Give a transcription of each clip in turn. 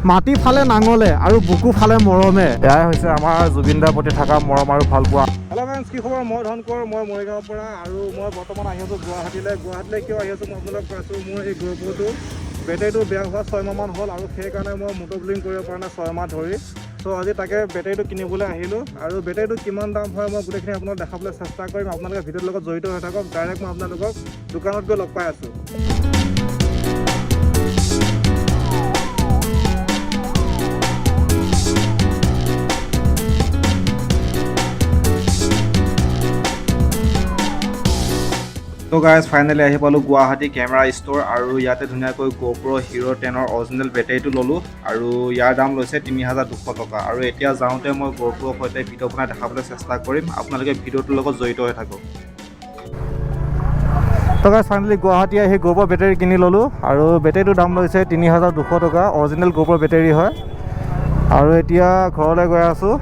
মাটি ফালে নাঙলে আৰু বুকু ফালে মৰমে। এয়াই হৈছে আমাৰ জুবিনদাৰ প্ৰতি থকা মৰম আৰু ভালপোৱা। হেল্ল' ফ্ৰেণ্ডছ, কি খবৰ? মই ধনকৰ, মই মৰিগাঁৱৰ পৰা, আৰু মই বৰ্তমান আহি আছোঁ গুৱাহাটীলৈ। কিয় আহি আছোঁ মই আপোনালোকক কৈছোঁ। মোৰ এই গ্ৰুপটো বেটেৰীটো বেয়া হোৱা 6 মাহমান হ'ল, আৰু সেইকাৰণে মই মোটো ব্লিং কৰিব পৰা নাই 6 মাহ ধৰি। চ' আজি তাকে বেটেৰীটো কিনিবলৈ আহিলোঁ, আৰু বেটেৰীটো কিমান দাম হয় মই গোটেইখিনি আপোনালোকক দেখাবলৈ চেষ্টা কৰিম। আপোনালোকে ভিডিঅ'ৰ লগত জড়িত হৈ থাকক। ডাইৰেক্ট মই আপোনালোকক দোকানত গৈ লগ পাই আছোঁ। তো গাইজ, ফাইনেলি আহি পালোঁ গুৱাহাটী কেমেৰা ষ্ট'ৰ, আৰু ইয়াতে ধুনীয়াকৈ GoPro Hero 10ৰ অৰিজিনেল বেটেৰীটো ল'লোঁ, আৰু ইয়াৰ দাম লৈছে ৩,২০০ টকা। আৰু এতিয়া যাওঁতে মই GoProৰ সৈতে ভিডিঅ' বনাই দেখাবলৈ চেষ্টা কৰিম। আপোনালোকে ভিডিঅ'টোৰ লগত জড়িত হৈ থাকক। তো গাইজ, ফাইনেলি গুৱাহাটী আহি GoPro বেটেৰী কিনি ল'লোঁ, আৰু বেটেৰীটোৰ দাম লৈছে ৩,২০০ টকা। অৰিজিনেল GoPro বেটেৰী হয়। আৰু এতিয়া ঘৰলৈ গৈ আছোঁ।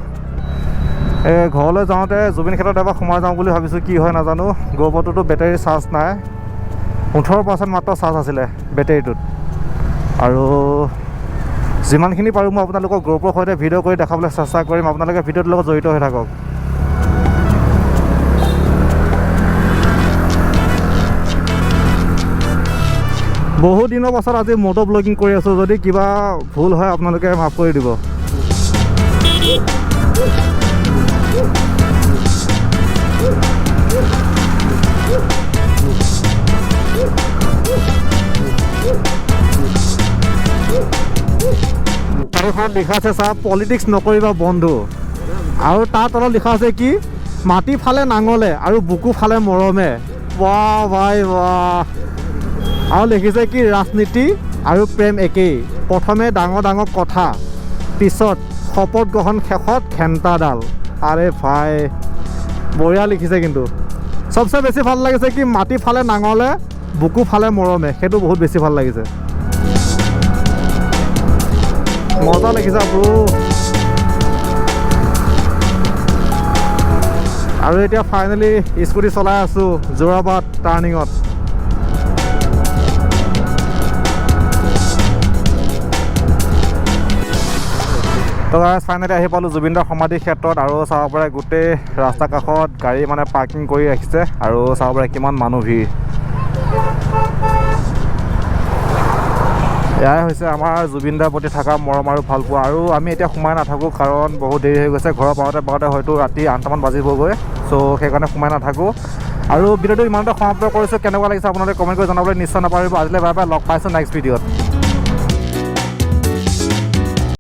ঘৰলৈ যাওঁতে জুবিন ক্ষেত্ৰত এবাৰ সোমাই যাওঁ বুলি ভাবিছোঁ, কি হয় নাজানো। GoProটোতো বেটেৰী চাৰ্জ নাই, 18% মাত্ৰ চাৰ্জ আছিলে বেটেৰীটোত। আৰু যিমানখিনি পাৰোঁ মই আপোনালোকক GoProৰ সৈতে ভিডিঅ' কৰি দেখাবলৈ চেষ্টা কৰিম। আপোনালোকে ভিডিঅ'টোৰ লগত জড়িত হৈ থাকক। বহুত দিনৰ পাছত আজি মটো ব্লগিং কৰি আছোঁ। যদি কিবা ভুল হয় আপোনালোকে মাফ কৰি দিব। এখন লিখা আছে চাওক, পলিটিক্স নকৰিবা বন্ধু, আৰু তাৰ তলত লিখা আছে কি, মাটি ফালে নাঙলে আৰু বুকু ফালে মৰমে। বাহ ভাই বাহ। আৰু লিখিছে কি, ৰাজনীতি আৰু প্ৰেম একেই, প্ৰথমে ডাঙৰ ডাঙৰ কথা, পিছত শপত গ্ৰহণ, শেষত ঘেণ্টাডাল। আৰে ভাই, বঢ়িয়া লিখিছে। কিন্তু চবচে বেছি ভাল লাগিছে কি, মাটি ফালে নাঙলে বুকু ফালে মৰমে, সেইটো বহুত বেছি ভাল লাগিছে। মজা লাগিছে ব্ৰো। আৰু এতিয়া ফাইনেলি স্কুটি চলাই আছোঁ যোৰাবাট টাৰ্ণিঙত। তো ফাইনেলি আহি পালোঁ জুবিনদাৰ সমাধি ক্ষেত্ৰত, আৰু চাব পাৰে গোটেই ৰাস্তা কাষত গাড়ী মানে পাৰ্কিং কৰি ৰাখিছে, আৰু চাব পাৰে কিমান মানুহ ভিৰ। এয়াই হৈছে আমাৰ জুবিনদাৰ প্ৰতি থকা মৰম আৰু ভালপোৱা। আৰু আমি এতিয়া সোমাই নাথাকোঁ, কাৰণ বহুত দেৰি হৈ গৈছে। ঘৰৰ পাওঁতে হয়তো ৰাতি 8টামান বাজিবগৈ। চ' সেইকাৰণে সোমাই নাথাকোঁ। আৰু ভিডিঅ'টো ইমানতে সমাপ্ত কৰিছোঁ। কেনেকুৱা লাগিছে আপোনালোকে কমেণ্ট কৰি জনাবলৈ নিশ্চয় নাপাহৰিব। আজিলৈ বাই বাই, লগ পাইছোঁ নেক্সট ভিডিঅ'ত।